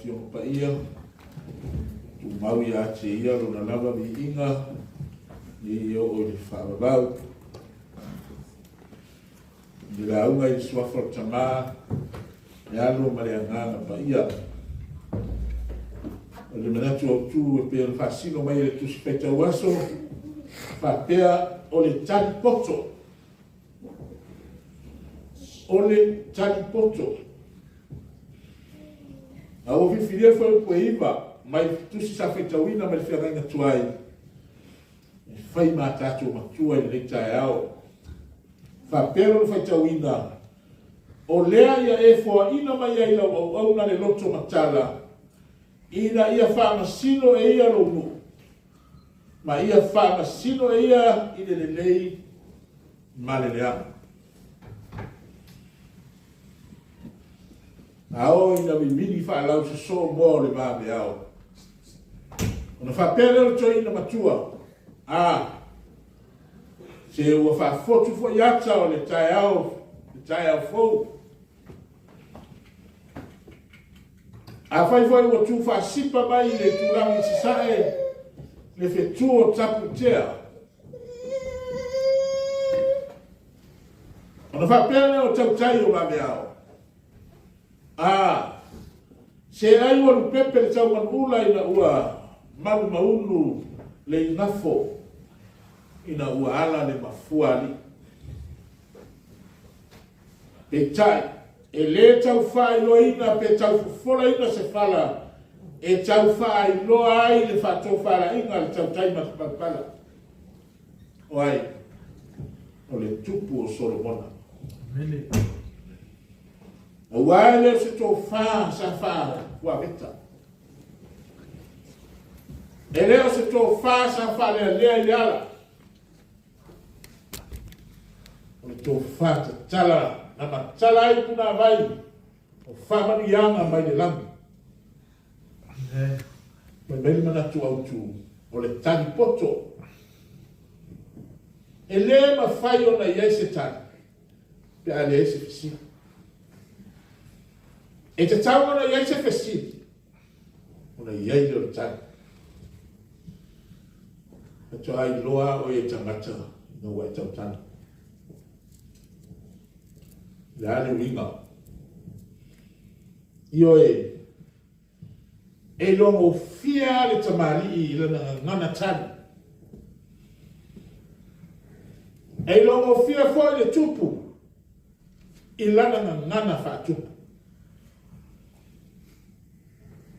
tio pa ia tu mau ia te ia lo na lava mi inga ni o le whaabau ni la unga i suafa tama e alo mareangana pa ia o le manatu au tu e pe le whasino mai le tu speta uaso whapea o le tali poto o le tali poto a o fifiria foi po iva mai tu si sa feita wina mai fia nga tuai fai mata tu matua le tai ao fa pero le feita wina o lea ia e fo ina mai ia o na le loto matala ina ia fa masino e ia lo mu ma ia fa masino e ia ine le lei male lea ao ina mini fa lau se so mo le va be ao ona fa pele o toi na matua se o fa fotu fo yata o le tai ao fo a fai foi o tu fa sipa mai le tu la si sae le fe tu o tapu tea ona fa pele o tau tai o va be ao se ai o pepe le tau manula ina ua malu maulu le inafo ina ua ala le mafuali pe tai e le tau fai lo ina pe tau fufola ina se fala e tau fai lo ai le fato fala ina le tau tai matapala o ai o le tupu o Solomona mele Wale se to fa sa fa wa vita. Ele se to fa sa fa le yala. O to fa tala na matala i kuna vai. O fa mani yanga mai de lam. Me bel mana tu autu o le tani poto. Ele ma fai ona yese tani. Pe ale yese fisi. E te tau ona iai se fesi. Ona iai leo tani. E to ai loa o e tangata no wai tau tani. Le ale winga. Io e longo fia le tamari i lana ngana tani. E longo fia foi le tupu. I lana ngana fa tupu.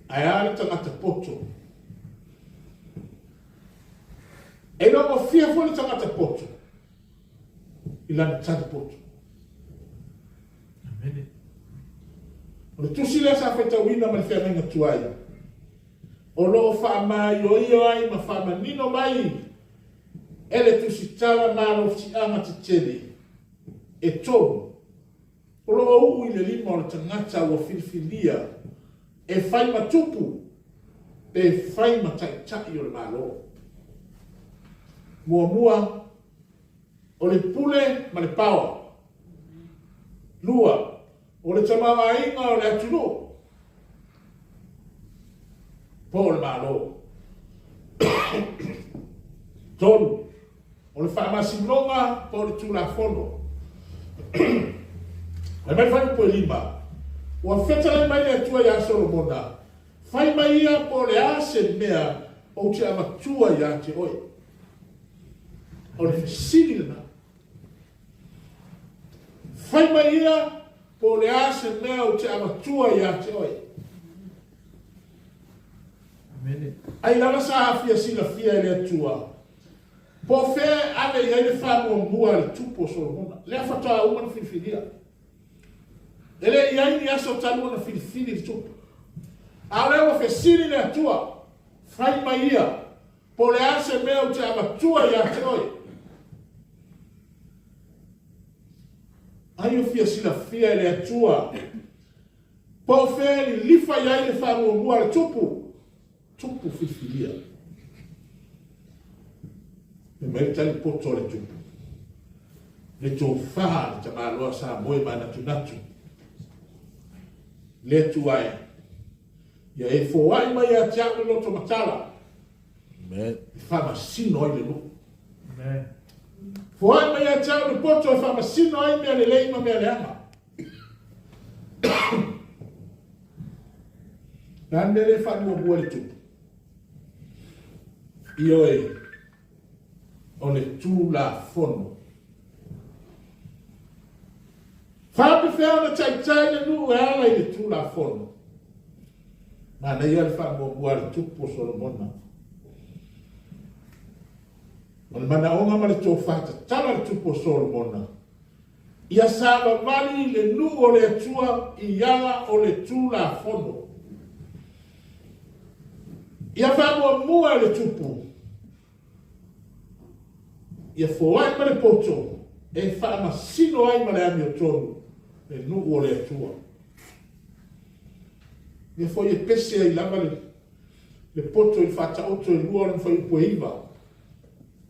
Ai tangata poto. E no fia fo tangata poto. Ilana tangata poto. Amen. O tu sila sa feta wina ma fia nga tuai. O lo fa mai o io ai ma fa manino mai. Ele tu si tala malo si ama tele. E todo. O lo u ile lima o tangata o filfilia. E fai matupu, pe fai matai o le malo. Mua, o le pule ma le pawa. Lua, o le tamawa inga o le atunu. Po le malo. Tonu, o le whaamasinonga po le tula fono. E mai fai po lima. Wa fetale mai le tua ya Solomona. Fai mai ia po le ase mea o te amatua ya te oi. O le sini na. Fai mai ia po le ase mea o te amatua ya te oi. Amen. Ai lava sa hafia sila fia le tua. Po fe ave ia le fa mo mua le tupo Solomona. Le afata uma no fifiria. Ele ia ni aso talu na filifili tu. Ale o fesini le tua. Fai maia. Po le ase mea te amatua ya toi. Ai o fia sila fia le tua. Po fe li lifa ya le fa mo mua le tupu. Tupu fifilia. Me mai tali poto le tupu. Le to fa te maloa sa moe mana tunatu. Le tuai. Ia e foai mai a tia le loto matala. Amen. Whamasino ai le lu. Amen. Foai mai a tia le poto e whamasino ai mea le leima mea le ama. Nande le whanua bua le tupu. Io e o le tū la fono. Whape whea na tai le nu e ala i le tū la fono. Ma na ia le whanua bua le tupu o Solomona. O le mana onga ma le tō whata tala le tupu o Solomona. Ia sāba vali le nu o le atua i ala o le tū la fono. Ia whanua mua le tupu. Ia foai ma le poto. E whaamasino ai ma le ami o tonu. Le nu o le atua. Ia foi e pese ai lava le poto i whata oto e lua na whai pue iwa.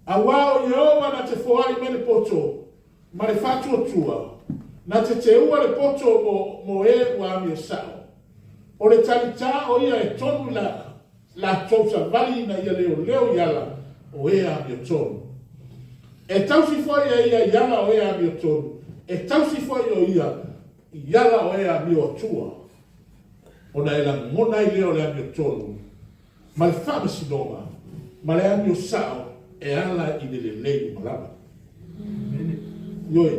A wao i oma na te foai ma le poto. Ma le whatu o tua. Na te ua le poto mo e wa ami o sao. O le talita o ia e tonu la tausa vali na ia leo iala o e ami o tonu. E tausi foi e ia iala o e ami o tonu. E tausi foi o ia iala o e ami o tua. Ona e la mona i leo le ami o tonu. Ma le whama sinoma. Ma le ami o sao e ala i le lei malama. Ioi.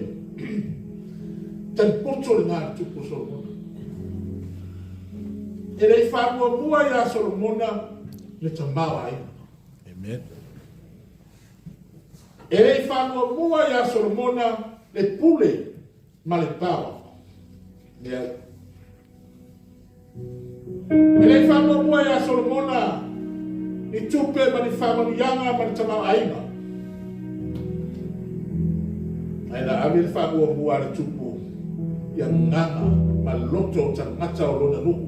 Tan poto le ngā tupu Solomona. E rei whamua mua ia Solomona le tamau ai. Amen. E rei whanua mua ia Solomona le pule ma le pawa. E rei whanua mua ia Solomona i tupe ma ni whamanianga ma ni tamau aina. Aina awi le whanua mua le tupu ia nganga ma loto tangata o lona nuku.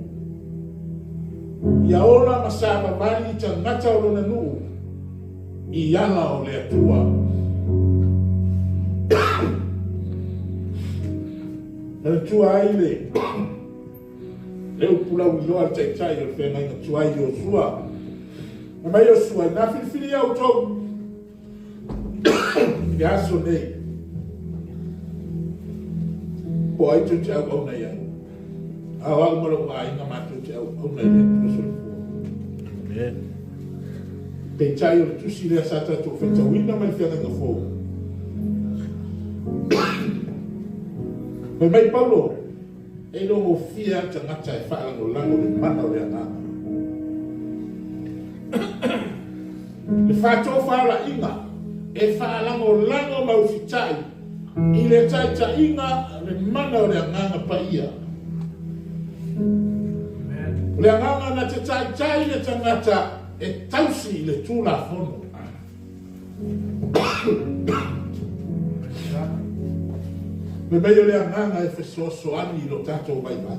Ia ola ma sāma mali tangata o lona nuku. I ala o le atua. Na le tua ai le upula uiloa le taitai o le whenga inga tua ai o sua. Na mai o sua, na whiwhiri au tau. Ke aso nei. Po ai tu te au au nei au. Au au mara wa inga matu te au au nei le tuso le fua. Amen. Pe tai o le tusi lea sata tō whetawina mai whianga ngā fō. Me mai Paulo, e no mo fia ta ngata e whaango lango le mana o le anganga. Le whātō whaala inga, e whaalango lango mausitai, i le tai ta inga le mana o le anganga pa ia. Le anganga na te tai tai le tangata, e tausi le tūla fono. Me mei o le anganga e whesoso ani lo tātou mai mai.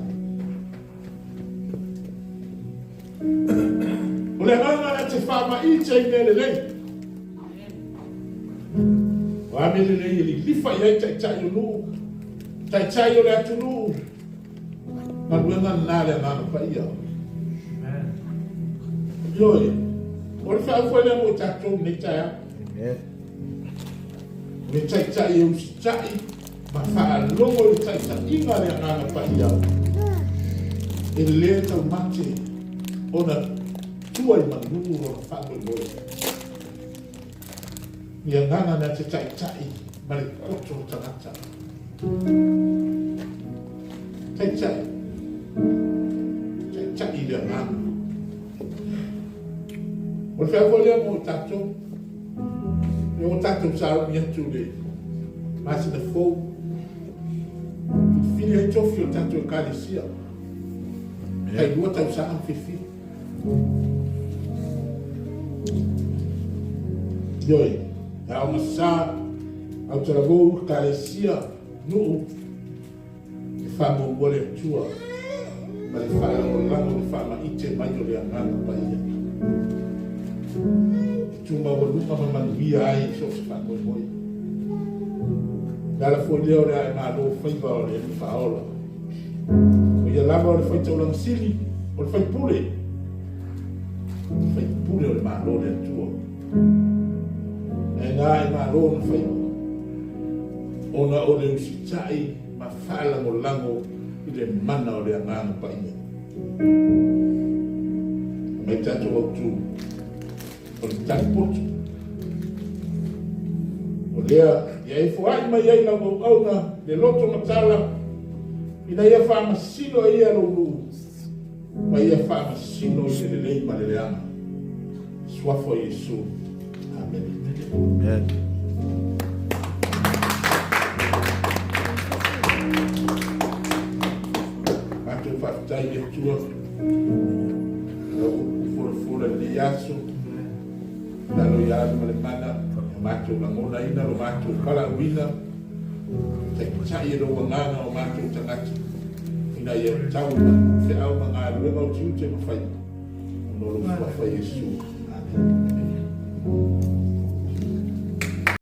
O le anganga e te whama i te i mele lei. O a mele lei e li lifa i ei tai tai o nuu. Tai tai o le atu nuu. Manuenga nā le anganga pa ia. Ioi, o le whao fwere mo i tātou nei tai a. Me tai tai e usi tai, ma wha longo i tai tai inga le anganga pa i au. E le tau mate, o na tua i manungu o na whango i moe. Mi anganga na te tai tai, ma le koto tangata. Tai tai, tai tai le anganga. O te awolea mo tātou, e o tātou sāu mi atu le māsina fōu. Whiwhiri ai tofi o tātou e kāresia. Kai lua tau sāu whiwhi. Ioi, e au masā, au taravou kāresia nuu, e whāmo wale atua, ma le whālango lango le whāma ite mai o le anganga pa ia. Tuma o lupa ma manuia ai so se fa moi moi. Dala foi leo le ai malo foi va o le faola. O ia lava o le foi tau lang sili o le faipule o le malo le atua e ngā e malo na fai ona o le usitai ma fa'alagolango i le mana o le agaga paia mai tatou autu o le talipotu o lea ia e foa'i mai ai lauau'auga le loto matala ina ia fa'amasino e ia loulu ma ia fa'amasino i le lelei ma le leaga suafo a Iesu. Amen. Amen. Matou fa'afetai le atua fole le aso lalo ia ma le mana matou lagona ina lo matou palauina taʻitaʻi e lou agaga o matou tagata ina ia tau feʻau ma galuega o tiu te mafai ono lou suafa Iesu. Amen.